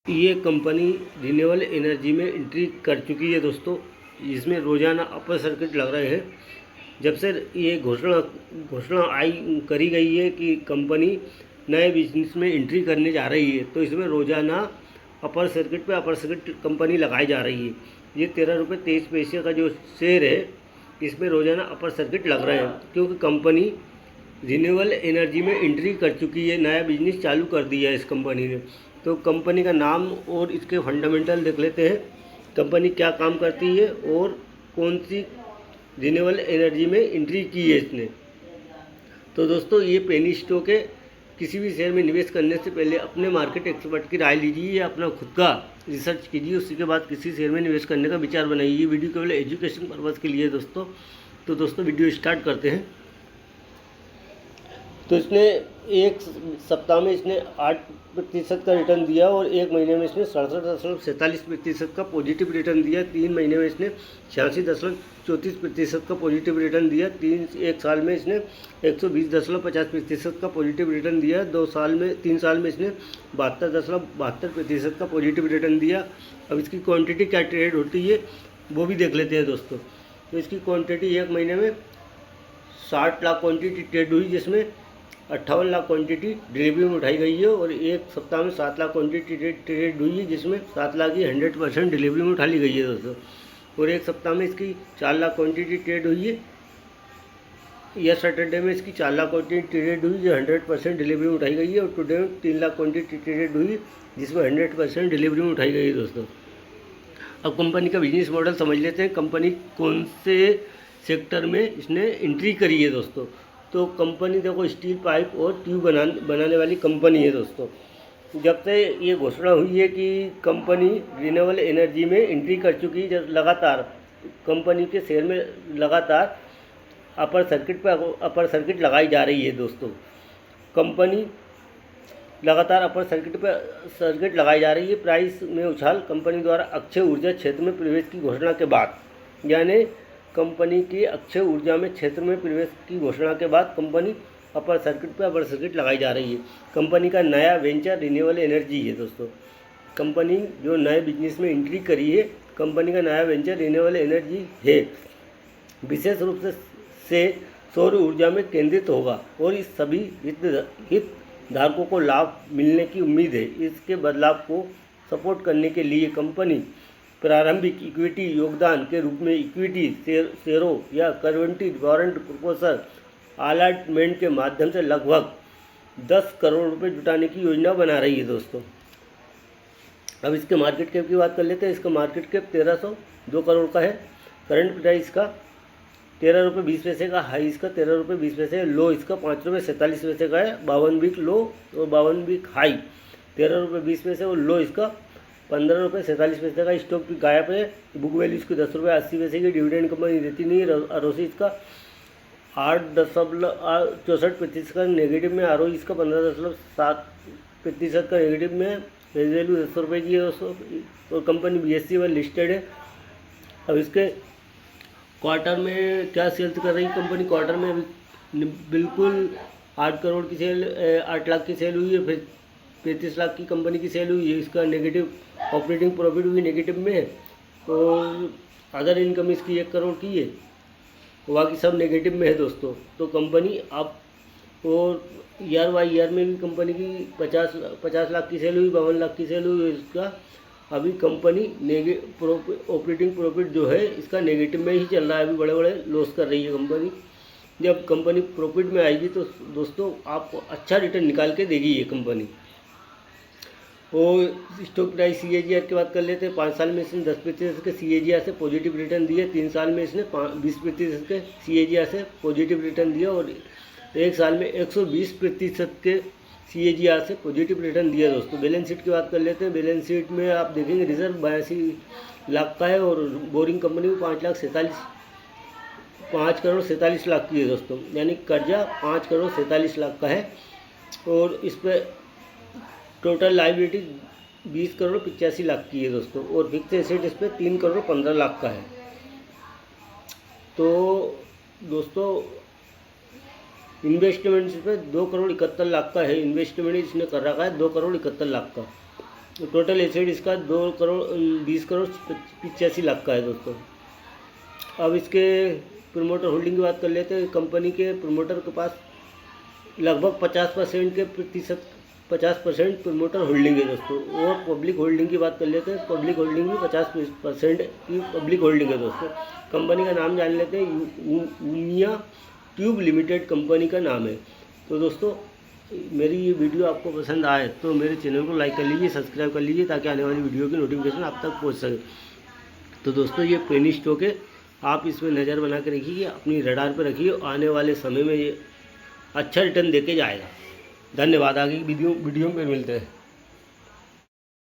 ये company renewable energy में entry कर चुकी है दोस्तों। इसमें रोज़ाना अपर सर्किट लग रहे हैं। जब से ये घोषणा आई करी गई है कि कंपनी नए बिजनेस में एंट्री करने जा रही है, तो इसमें रोज़ाना अपर सर्किट कंपनी लगाई जा रही है। ये 13 रुपये 23 पैसे का जो शेयर है, इसमें रोज़ाना अपर सर्किट लग रहे हैं, क्योंकि कंपनी रिन्यूएबल एनर्जी में एंट्री कर चुकी है, नया बिजनेस चालू कर दिया है इस कंपनी ने। तो कंपनी का नाम और इसके फंडामेंटल देख लेते हैं, कंपनी क्या काम करती है और कौन सी रिन्यूएबल एनर्जी में एंट्री की है इसने। तो दोस्तों, ये पेनी स्टॉक है। किसी भी शेयर में निवेश करने से पहले अपने मार्केट एक्सपर्ट की राय लीजिए या अपना खुद का रिसर्च कीजिए, उसी के बाद किसी शेयर में निवेश करने का विचार बनाइए। ये वीडियो केवल एजुकेशन पर्पज़ के लिए है दोस्तों। तो दोस्तों, वीडियो स्टार्ट करते हैं। तो इसने एक सप्ताह में इसने 8% का रिटर्न दिया और एक महीने में इसने 67.47% का पॉजिटिव रिटर्न दिया। 3 महीने में इसने 86.34% का पॉजिटिव रिटर्न दिया। एक साल में इसने 120.50% का पॉजिटिव रिटर्न दिया। 3 साल में इसने 72.72% का पॉजिटिव रिटर्न दिया। अब इसकी क्वांटिटी क्या ट्रेड होती है वो भी देख लेते हैं दोस्तों। तो इसकी क्वांटिटी एक महीने में 60 लाख क्वांटिटी ट्रेड हुई, जिसमें 58 लाख क्वांटिटी डिलीवरी में उठाई गई है, और एक सप्ताह में 7 लाख क्वांटिटी ट्रेड हुई है, जिसमें 7 लाख की 100% डिलीवरी में उठा ली गई है दोस्तों। और एक सप्ताह में इसकी 4 लाख क्वांटिटी ट्रेड हुई है, या सैटरडे में इसकी 4 लाख क्वांटिटी ट्रेड हुई जो 100% डिलीवरी में उठाई गई है, और टुडे में 3 लाख क्वांटिटी ट्रेड हुई जिसमें 100% डिलीवरी में उठाई गई है दोस्तों। अब कंपनी का बिजनेस मॉडल समझ लेते हैं, कंपनी कौन से सेक्टर में इसने एंट्री करी है दोस्तों। तो कंपनी देखो, स्टील पाइप और ट्यूब बनाने वाली कंपनी है दोस्तों। जब से ये घोषणा हुई है कि कंपनी रिन्यूएबल एनर्जी में एंट्री कर चुकी है, जब लगातार कंपनी के शेयर में लगातार अपर सर्किट लगाई जा रही है दोस्तों। कंपनी लगातार अपर सर्किट लगाई जा रही है। प्राइस में उछाल कंपनी द्वारा अक्षय ऊर्जा क्षेत्र में प्रवेश की घोषणा के बाद, यानी कंपनी की अक्षय ऊर्जा में क्षेत्र में प्रवेश की घोषणा के बाद कंपनी अपर सर्किट लगाई जा रही है। कंपनी का नया वेंचर रिन्यूएबल एनर्जी है दोस्तों। कंपनी जो नए बिजनेस में एंट्री करी है, कंपनी का नया वेंचर रिन्यूएबल एनर्जी है। विशेष रूप से सौर ऊर्जा में केंद्रित होगा और इस सभी हितधारकों को लाभ मिलने की उम्मीद है। इसके बदलाव को सपोर्ट करने के लिए कंपनी प्रारंभिक इक्विटी योगदान के रूप में इक्विटी शेयरों या कन्वर्टिबल वारंट प्रपोजल अलॉटमेंट के माध्यम से लगभग 10 करोड़ रुपए जुटाने की योजना बना रही है दोस्तों। अब इसके मार्केट कैप की बात कर लेते हैं। इसका मार्केट कैप 1302 करोड़ का है। करंट प्राइस का 13 रुपये 20 पैसे का, हाई इसका 13 रुपये 20 पैसे, लो इसका 5 रुपये 47 पैसे का है। 52 वीक लो और 52 वीक हाई 13 रुपये 20 पैसे और लो इसका 15 रुपये 47 पैसे का। स्टॉक भी गायब है। बुक वैल्यू इसकी 10 रुपये 80 पैसे की। डिविडेंड कंपनी देती नहीं है। आरओसी इसका 8.64% का नेगेटिव में, आरओई इसका 15.7% का नेगेटिव में। फेस वैल्यू 10 रुपये की है दोस्तों, और कंपनी BSE पर लिस्टेड है। अब इसके क्वार्टर में क्या सेल्स कर रही है कंपनी। क्वार्टर में अभी बिल्कुल 8 करोड़ की सेल, 8 लाख की सेल हुई है। फिर 35 लाख की कंपनी की सेल हुई है। इसका नेगेटिव ऑपरेटिंग प्रॉफिट भी नेगेटिव में है, और अदर इनकम इसकी 1 करोड़ की है, बाकी सब नेगेटिव में है दोस्तों। तो कंपनी अब, और ईयर बाई ईयर में भी कंपनी की 50 लाख की सेल हुई, 52 लाख की सेल हुई। इसका अभी कंपनी ऑपरेटिंग प्रॉफिट जो है इसका नेगेटिव में ही चल रहा है। अभी बड़े बड़े लॉस कर रही है कंपनी। जब कंपनी प्रॉफिट में आएगी तो दोस्तों आपको अच्छा रिटर्न निकाल के देगी ये कंपनी। और स्टॉक प्राइस CAGR की बात कर लेते हैं। 5 साल में इसने 10% के CAGR से पॉजिटिव रिटर्न दिए। 3 साल में इसने 20% के CAGR से पॉजिटिव रिटर्न दिया, और एक साल में 120% के CAGR से पॉजिटिव रिटर्न दिया दोस्तों। बैलेंस शीट की बात कर लेते हैं। बैलेंस शीट में आप देखेंगे रिजर्व 82 लाख का है, और बोरिंग कंपनी में 5 करोड़ 47 लाख की है दोस्तों, यानी कर्जा 5 करोड़ 47 लाख का है। और इस पर टोटल लाइबिलिटी 20 करोड़ 85 लाख की है दोस्तों, और फिक्स एसेट इस पर 3 करोड़ 15 लाख का है। तो दोस्तों, इन्वेस्टमेंट इस पर 2 करोड़ 71 लाख का है। इन्वेस्टमेंट इसने कर रखा है 2 करोड़ 71 लाख का। टोटल एसेट इसका 2,20,85,00,000 का है दोस्तों। अब इसके प्रमोटर होल्डिंग की बात कर लेते हैं। कंपनी के प्रमोटर के पास लगभग 50% प्रमोटर होल्डिंग है दोस्तों। और पब्लिक होल्डिंग की बात कर लेते हैं। पब्लिक होल्डिंग में 50% की पब्लिक होल्डिंग है दोस्तों। कंपनी का नाम जान लेते हैं। यूनिया ट्यूब लिमिटेड कंपनी का नाम है। तो दोस्तों मेरी ये वीडियो आपको पसंद आए तो मेरे चैनल को लाइक कर लीजिए, सब्सक्राइब कर लीजिए, ताकि आने वाली वीडियो की नोटिफिकेशन आप तक पहुंच सके। तो दोस्तों ये पेनी स्टॉक है, आप इसमें नज़र बना के रखिए, अपनी रडार पर रखिए। आने वाले समय में ये अच्छा रिटर्न देके जाएगा। धन्यवाद। आगे की वीडियो में मिलते हैं।